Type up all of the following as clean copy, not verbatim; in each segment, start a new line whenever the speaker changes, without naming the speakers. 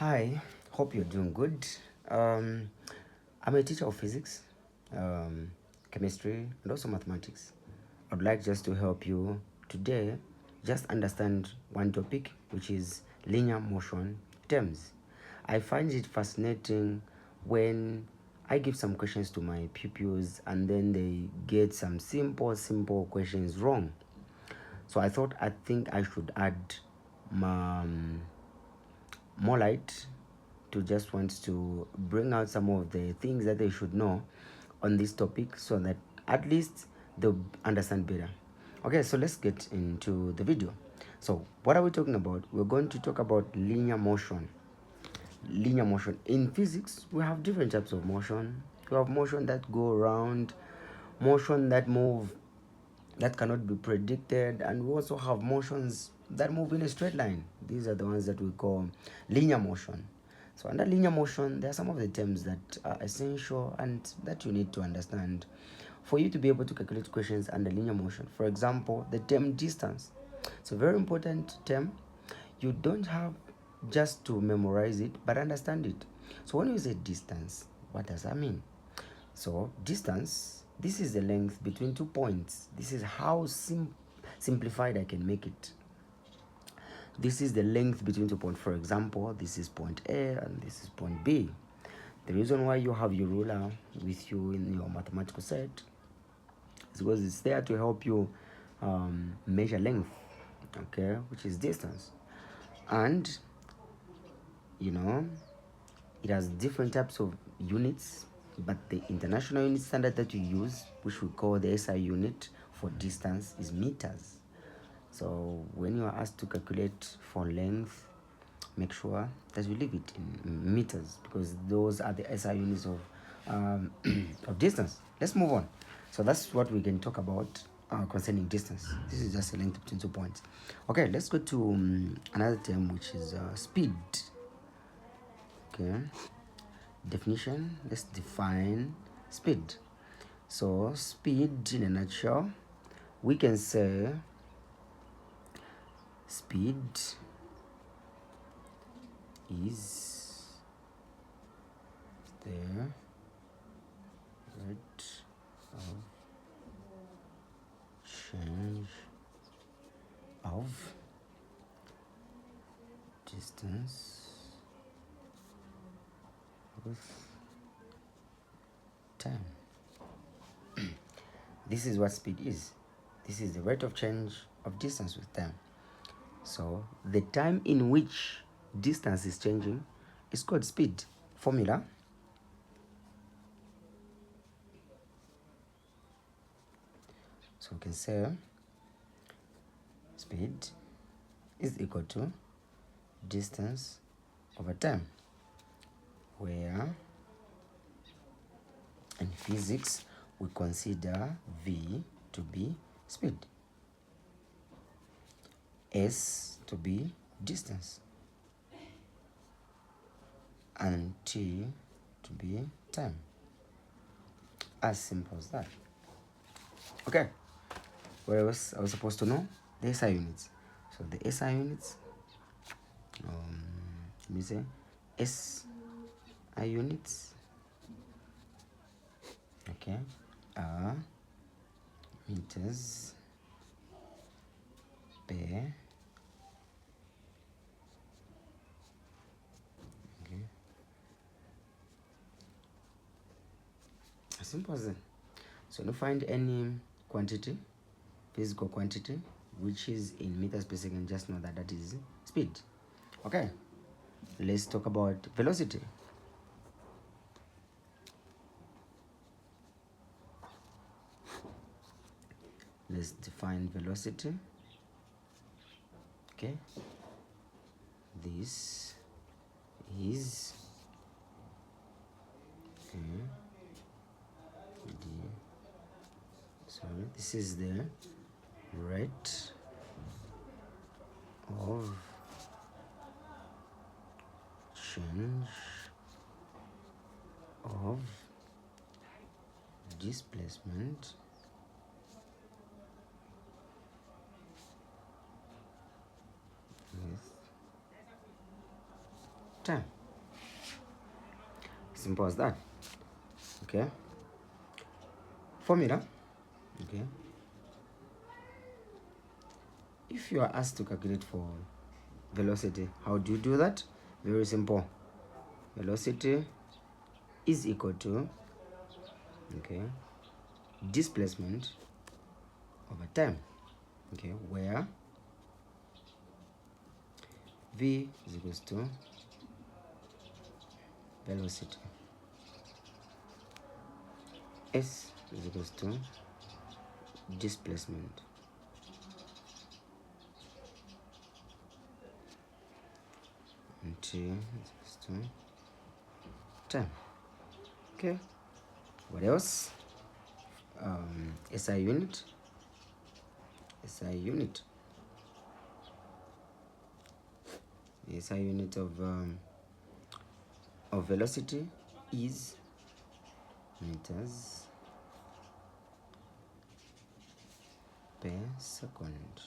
Hi, hope you're doing good. Um, I'm a teacher of physics, chemistry, and also mathematics. I'd like just to help you today just understand one topic, which is linear motion terms. I find it fascinating when I give some questions to my pupils and then they get some simple questions wrong. So I think I should add more light to just want to bring out some of the things that they should know on this topic so that at least they'll understand better. Okay, so let's get into the video. So what are we talking about? We're going to talk about linear motion. Linear motion in physics, we have different types of motion. We have motion that go around, motion that move that cannot be predicted, and we also have motions that move in a straight line. These are the ones that we call linear motion. So under linear motion, there are some of the terms that are essential and that you need to understand for you to be able to calculate questions under linear motion. For example, the term distance. It's a very important term. You don't have just to memorize it, but understand it. So when you say distance, what does that mean? So distance, this is the length between 2 points. This is how simplified I can make it. This is the length between 2 points. For example, this is point A and this is point B. The reason why you have your ruler with you in your mathematical set is because it's there to help you measure length, okay, which is distance. And you know, it has different types of units, but the international unit standard that you use, which we call the SI unit for distance, is meters. So when you are asked to calculate for length, make sure that you leave it in meters because those are the SI units of of distance. Let's move on. So that's what we can talk about concerning distance. This is just a length between 2 points. Okay, let's go to another term, which is speed. Okay, definition. Let's define speed. So speed in a nutshell, we can say speed is the rate of change of distance with time. This is what speed is. This is the rate of change of distance with time. So the time in which distance is changing is called speed. Formula. So we can say speed is equal to distance over time, where in physics we consider V to be speed, S to be distance, and T to be time. As simple as that. Okay, what else I was supposed to know? The SI units. So the SI units, let me say SI units, okay, are meters per, okay, as simple as that. So you find any quantity, physical quantity, which is in meters per second, just know that that is speed. Okay, let's talk about velocity. Let's define velocity. Okay, this is this is the rate of change of displacement with time. Simple as that. Okay. Formula. Okay. If you are asked to calculate for velocity, how do you do that? Very simple. Velocity is equal to, okay, displacement over time. Okay, where v is equals to velocity, s is equals to displacement, and t is equals to time. Okay, what else? SI unit. SI unit. SI unit of velocity is meters per second,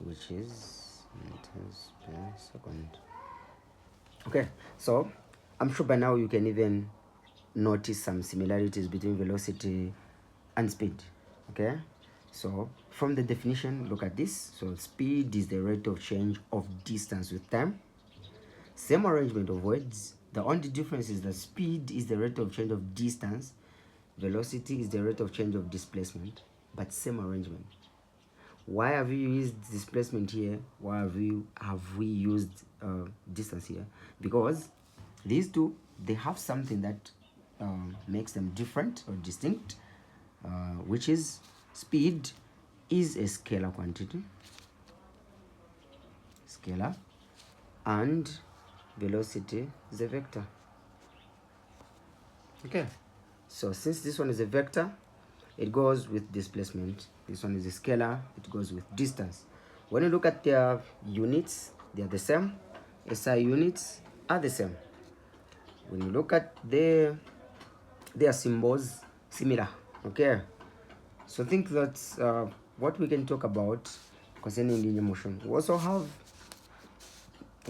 which is meters per second. Okay, so I'm sure by now you can even notice some similarities between velocity and speed. Okay, so from the definition, look at this. So speed is the rate of change of distance with time. Same arrangement of words. The only difference is that speed is the rate of change of distance, velocity is the rate of change of displacement, but same arrangement. Why have we used displacement here? Why have we used distance here? Because these two, they have something that makes them different or distinct, which is speed is a scalar quantity, scalar, and velocity is a vector. Okay, so since this one is a vector, it goes with displacement. This one is a scalar, it goes with distance. When you look at their units, they are the same. SI units are the same. When you look at their symbols, similar. Okay, so think that's what we can talk about concerning linear motion. We also have,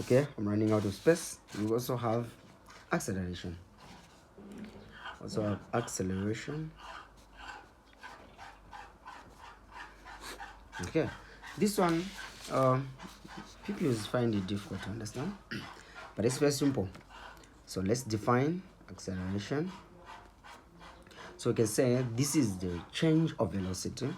okay, I'm running out of space. We also have acceleration. Also have acceleration. Okay, this one people find it difficult to understand, but it's very simple. So let's define acceleration. So we can say this is the change of velocity.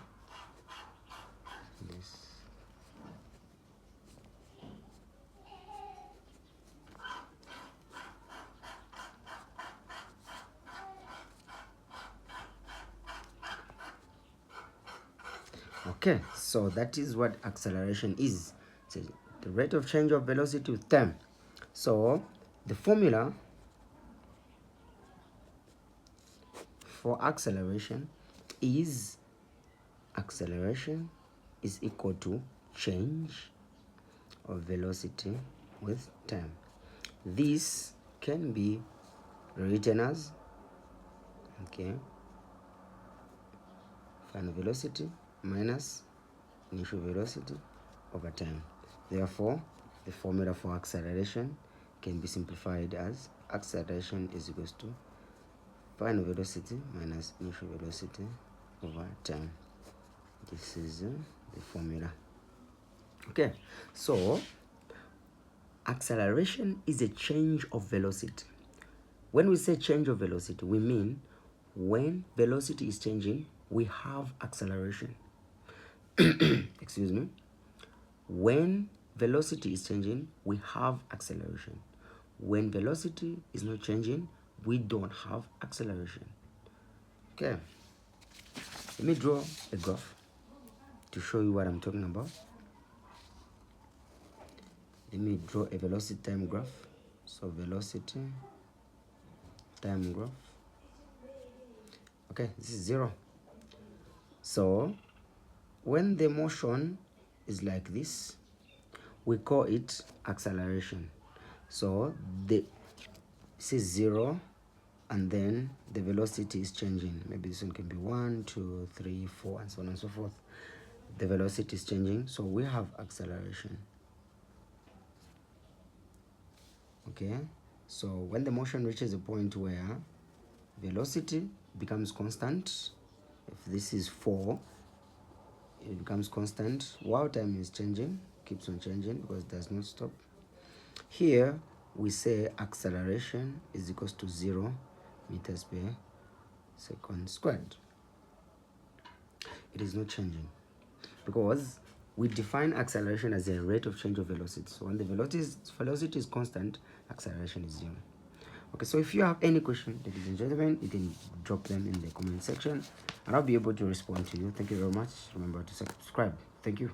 Okay, so that is what acceleration is. So the rate of change of velocity with time. So the formula for acceleration is equal to change of velocity with time. This can be written as, okay, final velocity minus initial velocity over time. Therefore, the formula for acceleration can be simplified as acceleration is equals to final velocity minus initial velocity over time. This is the formula. Okay, so acceleration is a change of velocity. When we say change of velocity, we mean when velocity is changing, we have acceleration. Excuse me. When velocity is changing, we have acceleration. When velocity is not changing, we don't have acceleration. Okay, let me draw a graph to show you what I'm talking about. Let me draw a velocity time graph. So velocity time graph. Okay, this is 0. So when the motion is like this, we call it acceleration. So this is 0, and then the velocity is changing. Maybe this one can be 1, 2, 3, 4, and so on and so forth. The velocity is changing, so we have acceleration. Okay, so when the motion reaches a point where velocity becomes constant, if this is 4, it becomes constant while time is changing, keeps on changing because it does not stop. Here we say acceleration is equals to 0 meters per second squared. It is not changing because we define acceleration as a rate of change of velocity. So when the velocity is constant, acceleration is 0. Okay, so if you have any question, ladies and gentlemen, you can drop them in the comment section and I'll be able to respond to you. Thank you very much. Remember to subscribe. Thank you.